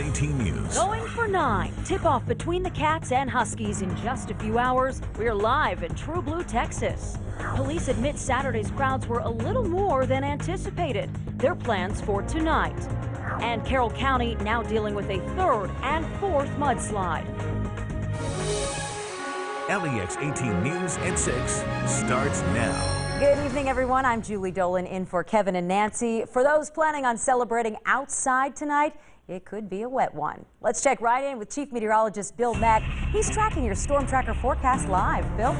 WLEX-18 News. Going for 9. Tip-off between the Cats and Huskies in just a few hours. We're live in True Blue, Texas. Police admit Saturday's crowds were a little more than anticipated. Their plans for tonight. And Carroll County now dealing with a 3rd and 4th mudslide. WLEX-18 News at 6 starts now. Good evening, everyone. I'm Julie Dolan in for Kevin and Nancy. For those planning on celebrating outside tonight, it could be a wet one. Let's check right in with Chief Meteorologist Bill Meck. He's tracking your storm tracker forecast live. Bill?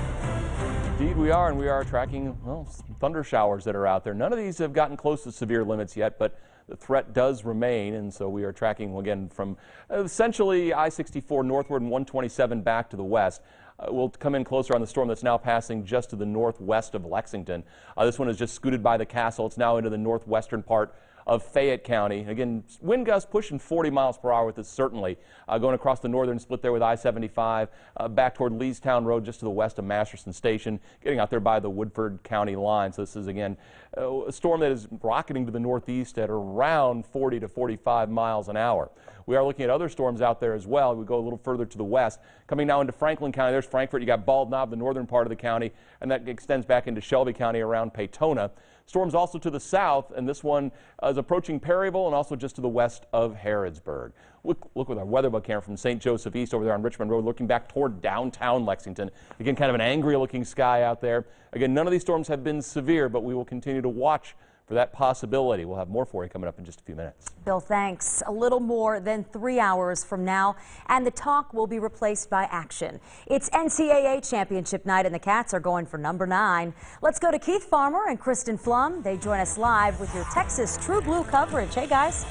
Indeed we are, and we are tracking, well, thunder showers that are out there. None of these have gotten close to severe limits yet, but the threat does remain, and so we are tracking again from essentially I-64 northward and 127 back to the west. We'll come in closer on the storm that's now passing just to the northwest of Lexington. This one has just scooted by the castle. It's now into the northwestern part of Fayette County. Again, wind gusts pushing 40 miles per hour with this, certainly going across the northern split there with I-75 back toward Leestown Road just to the west of Masterson Station, getting out there by the Woodford County line. So this is again a storm that is rocketing to the northeast at around 40 to 45 miles an hour. We are looking at other storms out there as well. We go a little further to the west, coming now into Franklin County. There's Frankfort. You got Bald Knob, the northern part of the county, and that extends back into Shelby County around Peytona. Storms also to the south, and this one is approaching Perryville and also just to the west of Harrodsburg. Look with our weather book camera from St. Joseph East over there on Richmond Road, looking back toward downtown Lexington. Again, kind of an angry looking sky out there. Again, none of these storms have been severe, but we will continue to watch for that possibility. We'll have more for you coming up in just a few minutes. Bill, thanks. A little more than 3 hours from now, and the talk will be replaced by action. It's NCAA championship night, and the Cats are going for number 9. Let's go to Keith Farmer and Kristen Pflum. They join us live with your Texas True Blue coverage. Hey, guys.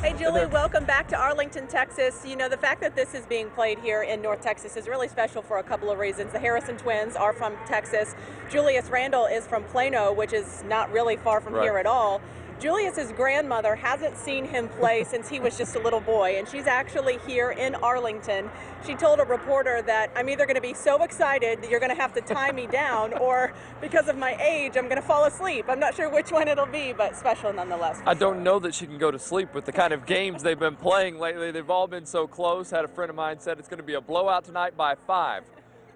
Hey, Julie, welcome back to Arlington, Texas. You know, the fact that this is being played here in North Texas is really special for a couple of reasons. The Harrison twins are from Texas. Julius Randle is from Plano, which is not really far from here at all. Julius's grandmother hasn't seen him play since he was just a little boy, and she's actually here in Arlington. She told a reporter that I'm either going to be so excited that you're going to have to tie me down, or because of my age, I'm going to fall asleep. I'm not sure which one it'll be, but special nonetheless. I don't know that she can go to sleep with the kind of games they've been playing lately. They've all been so close. Had a friend of mine said it's going to be a blowout tonight by 5.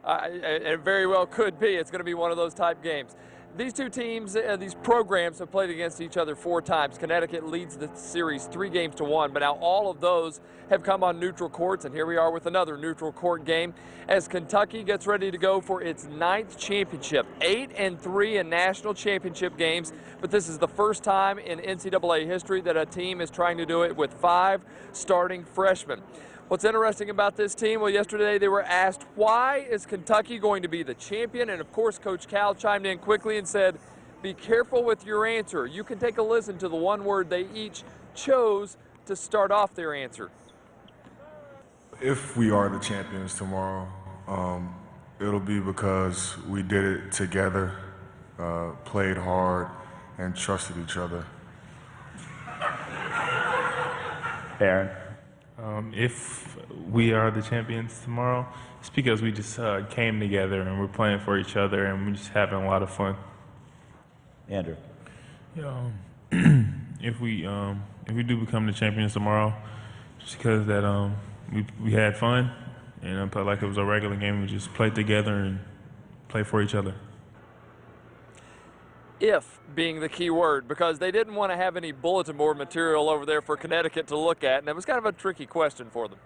It very well could be. It's going to be one of those type games. These two teams, these programs have played against each other 4 times. Connecticut leads the series 3-1, but now all of those have come on neutral courts, and here we are with another neutral court game as Kentucky gets ready to go for its 9th championship. 8-3 in national championship games, but this is the first time in NCAA history that a team is trying to do it with 5 starting freshmen. What's interesting about this team, well, yesterday they were asked, why is Kentucky going to be the champion? And of course, Coach Cal chimed in quickly and said, be careful with your answer. You can take a listen to the one word they each chose to start off their answer. If we are the champions tomorrow, it'll be because we did it together, played hard, and trusted each other. Aaron? If we are the champions tomorrow, it's because we just came together and we're playing for each other and we're just having a lot of fun. Andrew? If we do become the champions tomorrow, just because that we had fun and played like it was a regular game. We just played together and played for each other. If being the key word, because they didn't want to have any bulletin board material over there for Connecticut to look at, and it was kind of a tricky question for them.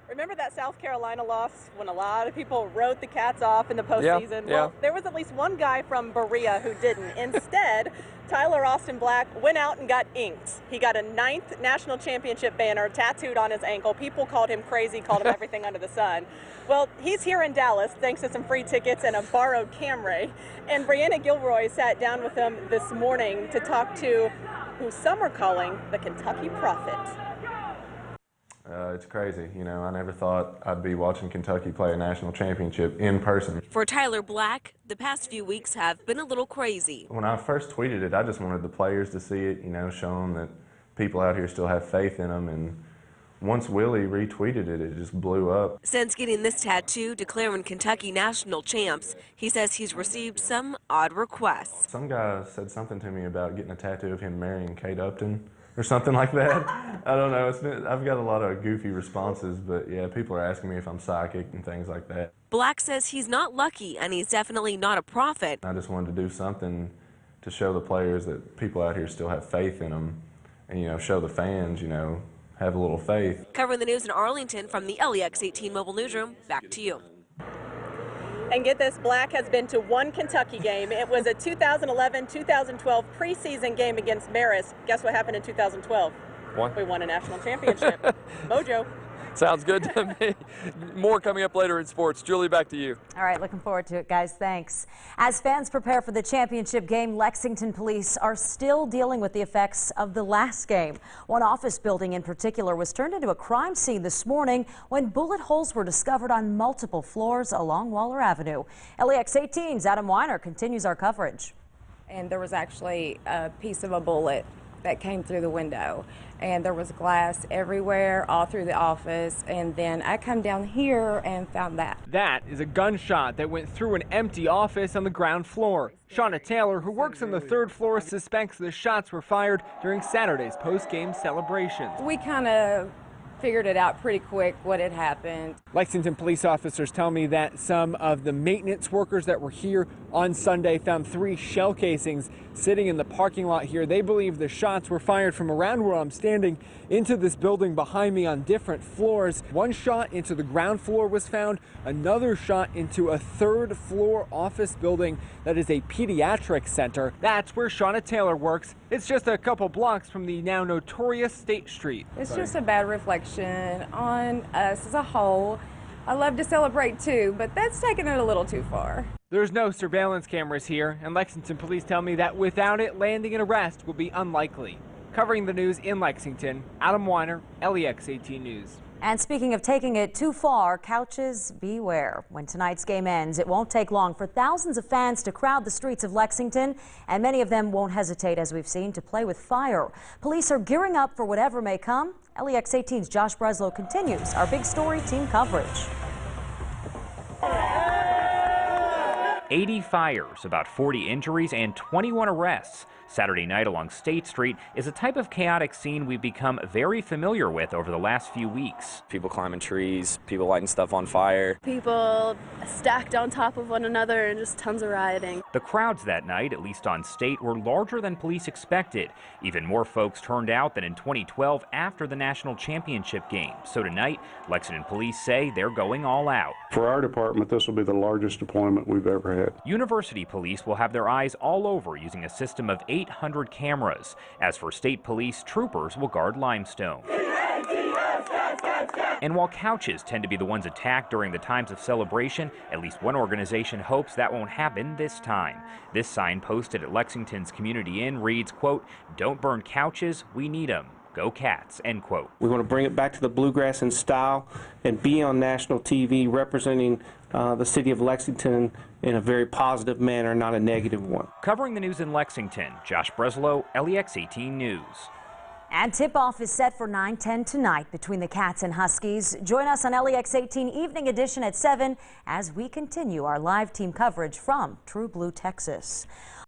Remember that South Carolina loss when a lot of people wrote the Cats off in the postseason? Yeah. Well, there was at least one guy from Berea who didn't. Instead, Tyler Austin Black went out and got inked. He got a 9th national championship banner tattooed on his ankle. People called him crazy, called him everything under the sun. Well, he's here in Dallas thanks to some free tickets and a borrowed Camry. And Brianna Gilroy sat down with him this morning to talk to who some are calling the Kentucky Prophet. It's crazy. You know, I never thought I'd be watching Kentucky play a national championship in person. For Tyler Black, the past few weeks have been a little crazy. When I first tweeted it, I just wanted the players to see it, you know, show them that people out here still have faith in them. And once Willie retweeted it, it just blew up. Since getting this tattoo declaring Kentucky national champs, he says he's received some odd requests. Some guy said something to me about getting a tattoo of him marrying Kate Upton. or something like that. I don't know. I've got a lot of goofy responses, but yeah, people are asking me if I'm psychic and things like that. Black says he's not lucky and he's definitely not a prophet. I just wanted to do something to show the players that people out here still have faith in them, and show the fans, have a little faith. Covering the news in Arlington from the LEX-18 mobile newsroom, back to you. And get this, Black has been to one Kentucky game. It was a 2011-2012 preseason game against Marist. Guess what happened in 2012? What? We won a national championship. Mojo. Sounds good to me. More coming up later in sports. Julie, back to you. All right, looking forward to it, guys. Thanks. As fans prepare for the championship game, Lexington police are still dealing with the effects of the last game. One office building in particular was turned into a crime scene this morning when bullet holes were discovered on multiple floors along Waller Avenue. LEX-18's Adam Weiner continues our coverage. And there was actually a piece of a bullet that came through the window, and there was glass everywhere all through the office, and then I come down here and found that. That is a gunshot that went through an empty office on the ground floor. Shauna Taylor, who works on the third floor, suspects the shots were fired during Saturday's post-game celebrations. We kind of figured it out pretty quick what had happened. Lexington police officers tell me that some of the maintenance workers that were here on Sunday found 3 shell casings sitting in the parking lot here. They believe the shots were fired from around where I'm standing into this building behind me on different floors. One shot into the ground floor was found, another shot into a 3rd floor office building that is a pediatric center. That's where Shauna Taylor works. It's just a couple blocks from the now notorious State Street. It's just a bad reflection on us as a whole. I love to celebrate too, but that's taking it a little too far. There's no surveillance cameras here, and Lexington police tell me that without it, landing an arrest will be unlikely. Covering the news in Lexington, Adam Weiner, LEX-18 News. And speaking of taking it too far, couches beware. When tonight's game ends, it won't take long for thousands of fans to crowd the streets of Lexington, and many of them won't hesitate, as we've seen, to play with fire. Police are gearing up for whatever may come. LEX-18's Josh Breslow continues our big story team coverage. 80 fires, about 40 injuries, and 21 arrests. Saturday night along State Street is a type of chaotic scene we've become very familiar with over the last few weeks. People climbing trees, people lighting stuff on fire. People stacked on top of one another and just tons of rioting. The crowds that night, at least on State, were larger than police expected. Even more folks turned out than in 2012 after the national championship game. So tonight, Lexington police say they're going all out. For our department, this will be the largest deployment we've ever had. University police will have their eyes all over using a system of 800 cameras. As for state police, troopers will guard Limestone. And while couches tend to be the ones attacked during the times of celebration, at least one organization hopes that won't happen this time. This sign posted at Lexington's Community Inn reads, quote, "Don't burn couches, we need them. Go Cats," end quote. We want to bring it back to the bluegrass in style and be on national TV representing the city of Lexington in a very positive manner, not a negative one. Covering the news in Lexington, Josh Breslow, LEX-18 News. And tip-off is set for 9:10 tonight between the Cats and Huskies. Join us on LEX-18 Evening Edition at 7 as we continue our live team coverage from True Blue, Texas.